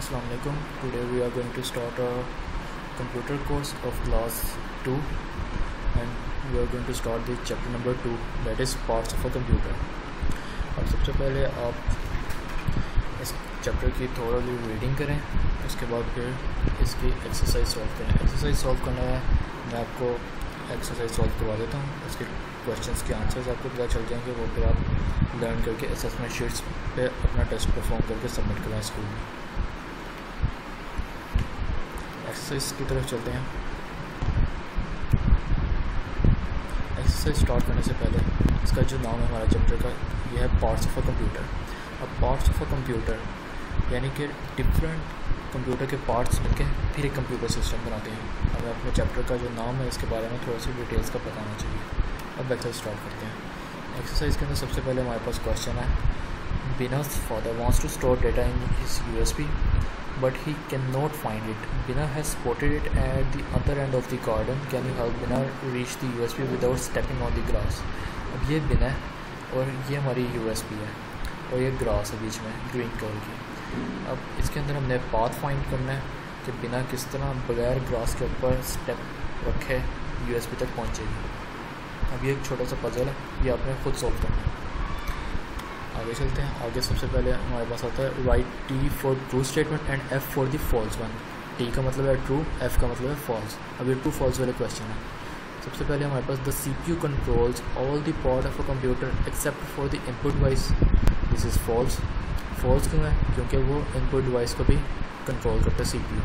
Assalamu alaikum. Today we are going to start a computer course of class 2 and we are going to start the chapter number 2, that is parts of a computer. और सबसे पहले आप इस chapter की थोड़ी reading करें, उसके बाद फिर इसकी एक्सरसाइज सॉल्व करें। एक्सरसाइज सॉल्व करना है, मैं आपको एक्सरसाइज सॉल्व करवा देता हूँ। उसके क्वेश्चंस के आंसर्स आपको पता चल जाएंगे, वो फिर आप लर्न करके असेसमेंट शीट्स पे अपना टेस्ट परफॉर्म करके सबमिट करवाएं स्कूल में। एक्सरसाइज की तरफ चलते हैं। एक्सरसाइज स्टार्ट करने से पहले इसका जो नाम है हमारा चैप्टर का, ये है पार्ट्स ऑफ अ कंप्यूटर। अब पार्ट्स ऑफ अ कंप्यूटर यानी कि डिफरेंट कंप्यूटर के पार्ट्स मिलके फिर एक कंप्यूटर सिस्टम बनाते हैं। हमें अपने चैप्टर का जो नाम है इसके बारे में थोड़ा सी डिटेल्स का पता होना चाहिए। अब एक्सरसाइज स्टार्ट करते हैं। एक्सरसाइज के अंदर सबसे पहले हमारे पास क्वेश्चन है, Bina's father wants to store data in his USB, but he cannot find it. Bina has spotted it at the other end of the garden. Can you help Bina reach the USB without stepping on the grass? अब ये बिना है और ये हमारी USB है और ये ग्रास है बीच में ग्रीन कलर की। अब इसके अंदर हमने पाथ फाइंड करना है कि बिना किस तरह बगैर ग्रास के ऊपर स्टेप रखे USB तक पहुँचेगी। अब ये एक छोटा सा पजल है, ये आपने खुद सॉल्व करना है। आगे चलते हैं। आगे सबसे पहले हमारे पास आता है right T for true statement and F for the false one. T का मतलब है ट्रू, F का मतलब है फॉल्स। अब ये ट्रू फॉल्स वाले क्वेश्चन है। सबसे पहले हमारे पास the CPU controls all the part of a computer except for the input device. This is false. False क्यों है? क्योंकि वो इनपुट डिवाइस को भी कंट्रोल करता है CPU।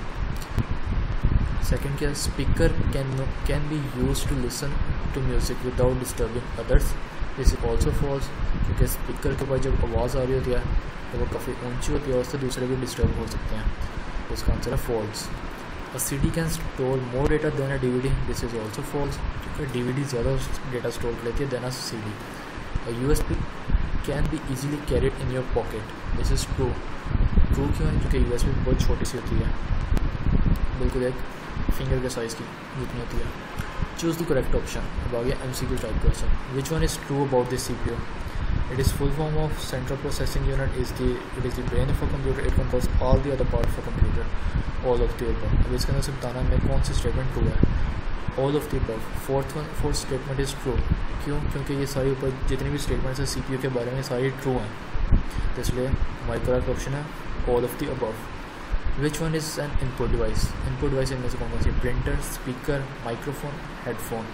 सेकेंड क्या, speaker can be use to listen to music without disturbing others. This is also false, क्योंकि स्पीकर के पास जब आवाज़ आ रही होती है तो वो काफ़ी ऊंची होती है और उससे दूसरे भी डिस्टर्ब हो सकते हैं। तो इसका आंसर है false. A CD can store more data than a DVD। This is also false, क्योंकि DVD ज़्यादा डेटा स्टोर कर लेती है than a CD। A USB can be easily carried in your pocket. This is true. True क्यों है? क्योंकि USB बहुत छोटी सी होती है, बिल्कुल एक फिंगर के साइज़ की जितनी होती है। Choose the correct option. अब आ गया MCQ type question. Which one is true about this CPU? It is full form of central processing unit. It is the brain of a computer. It controls all the other parts of a computer. All of the above. अब इसके अंदर से बताना है कौन सी statement true है। All of the above. Fourth statement is true. क्यों? क्योंकि ये सारी ऊपर जितनी भी स्टेटमेंट्स है CPU के बारे में सारी ट्रू हैं, तो इसलिए हमारी करेक्ट ऑप्शन है all of the above. Which one is an input device? Input device इनमें से कौन सी? Printer, speaker, microphone, headphone.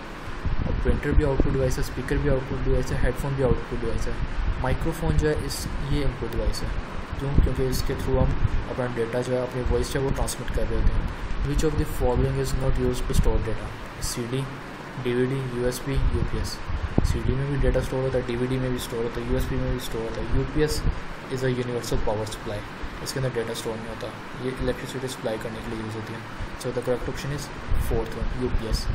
और प्रिंटर भी आउटपुट डिवाइस है, स्पीकर भी आउटपुट डिवाइस है, हेडफोन भी आउटपुट डिवाइस है। माइक्रोफोन जो है ये इनपुट डिवाइस है। क्यों? क्योंकि इसके थ्रू हम अपना डेटा जो है, अपनी वॉइस जो है वो ट्रांसमिट कर रहे होते हैं। Which of the following is not use to store data? CD, DVD, USB, UPS। CD में भी डेटा स्टोर होता है, DVD में भी स्टोर होता है, USB में भी स्टोर होता है। UPS is a universal power supply. इसके अंदर डेटा स्टोर नहीं होता, ये इलेक्ट्रिसिटी सप्लाई करने के लिए यूज़ होती है। So the correct option is fourth one, UPS।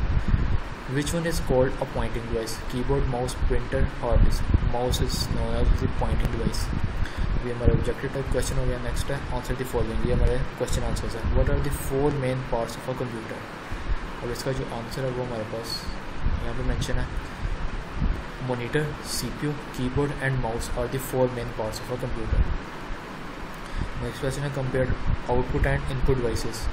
Which one is called a pointing device? Keyboard, mouse, printer, hard disk. Mouse is known as the pointing device. ये हमारा ऑब्जेक्टिव टाइप क्वेश्चन हो गया। Next है answer the following. ये हमारे question answers हैं। What are the 4 main parts of a computer? और इसका जो आंसर है वो हमारे पास यहाँ पे मेंशन है। Monitor, CPU, keyboard and mouse are the 4 main parts of a computer. Next question है compare output and input devices.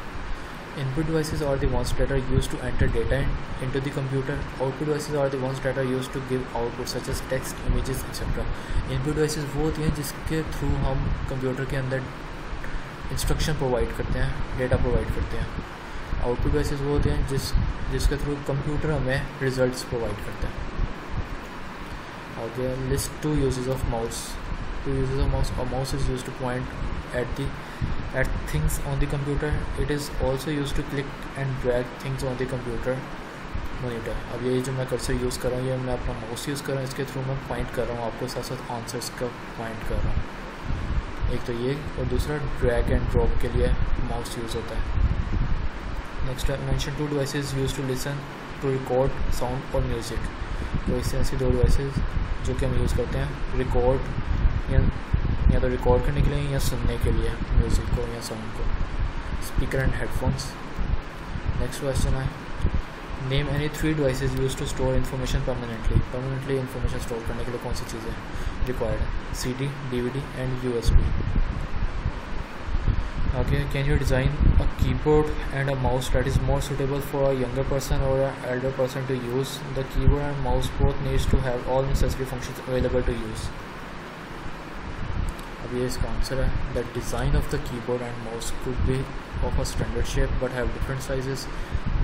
Input devices are the ones that are used to enter data into the computer. Output devices are the ones that are used to give output such as text, images, etc. Input devices वो होती हैं जिसके through हम computer के अंदर instruction provide करते हैं, data provide करते हैं। आउटपुट डिवाइसेस वो होते हैं जिसके थ्रू कंप्यूटर हमें रिजल्ट्स प्रोवाइड करते हैं। आगे list 2 uses of mouse. 2 uses of mouse. A mouse is used to point at things on the computer. It is also used to click and drag things on the computer monitor. अब ये जो मैं cursor use कर रहा हूँ, ये मैं अपना माउस यूज़ कर रहा हूँ, इसके थ्रू मैं पॉइंट कर रहा हूँ, आपको साथ साथ आंसर्स का पॉइंट कर रहा हूँ। एक तो ये, और दूसरा ड्रैग एंड ड्रॉप के लिए माउस यूज़ होता है। नेक्स्ट है mention 2 devices use to listen to record sound और म्यूज़िक। तो इससे ऐसी 2 डिवाइसेस जो कि हम यूज़ करते हैं रिकॉर्ड या तो रिकॉर्ड करने के लिए या सुनने के लिए म्यूज़िक को या साउंड को। Speaker and headphones. Next question है name any 3 devices use to store information permanently information store करने के लिए कौन सी चीज़ें रिक्वायर्ड है? CD, DVD and USB। Okay, can you design a keyboard and a mouse that is more suitable for a younger person or an elder person to use? The keyboard and mouse both needs to have all necessary functions available to use. अब ये इसका आंसर है. The design of the keyboard and mouse could be of a standard shape but have different sizes.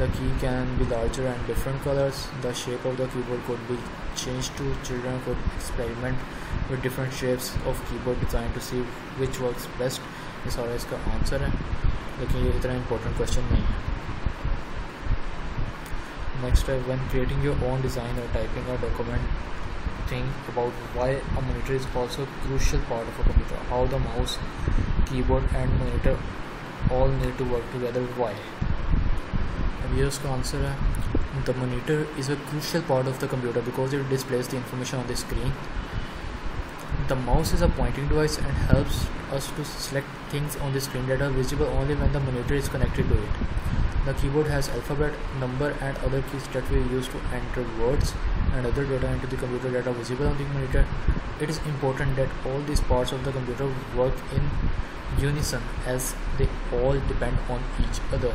The key can be larger and different colors. The shape of the keyboard could be changed to. Children could experiment with different shapes of keyboard design to see which works best. ये सारा इसका आंसर है, लेकिन ये इतना important question नहीं है. नेक्स्ट है, when creating your own design और typing a document, think about why a monitor is also a crucial part of a computer. How the mouse, keyboard and monitor all need to work together. Why? अब ये उसका answer है. The monitor is a crucial part of the computer because it displays the information on the screen. The mouse is a pointing device and helps us to select things on the screen that are visible only when the monitor is connected to it. The keyboard has alphabet, number and other keys that we use to enter words and other data into the computer that are visible on the monitor. It is important that all these parts of the computer work in unison as they all depend on each other.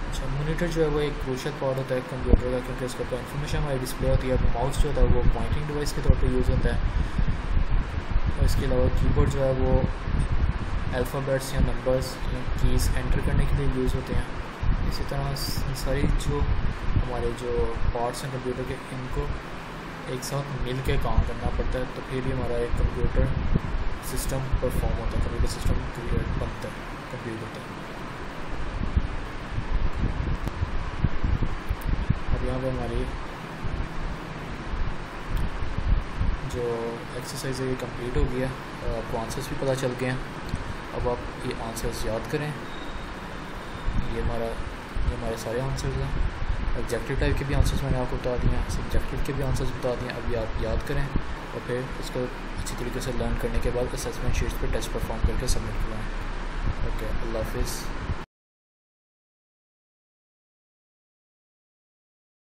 अच्छा, monitor जो है वो एक crucial part होता है computer का, क्योंकि उसके ऊपर इन्फॉर्मेशन हमारी डिस्प्ले होती है. माउस जो होता है वो पॉइंटिंग डिवाइस के तौर पे यूज़ होता है. और इसके अलावा कीबोर्ड जो है वो अल्फ़ाबेट्स या नंबर्स या कीज़ एंटर करने के लिए यूज़ होते हैं. इसी तरह सारी जो हमारे जो पार्ट्स हैं कंप्यूटर के, इनको एक साथ मिल के काम करना पड़ता है, तो फिर ही हमारा एक कंप्यूटर सिस्टम परफॉर्म होता है, कंप्यूटर सिस्टम बनता है, कंप्लीट होता है. अब यहाँ पे हमारी जो एक्सरसाइज है ये कंप्लीट हो गया. आपको आंसर्स भी पता चल गए हैं. अब आप ये आंसर्स याद करें. ये हमारे सारे आंसर्स हैं. ऑब्जेक्टिव टाइप के भी आंसर्स मैंने आपको बता दिए हैं, सब्जेक्टिव के भी आंसर्स बता दिए हैं. अभी आप याद करें और फिर इसको अच्छी तरीके से लर्न करने के बाद असेसमेंट शीट्स पे टेस्ट परफॉर्म करके सबमिट करवाएं. ओके, अल्लाह हाफिज़.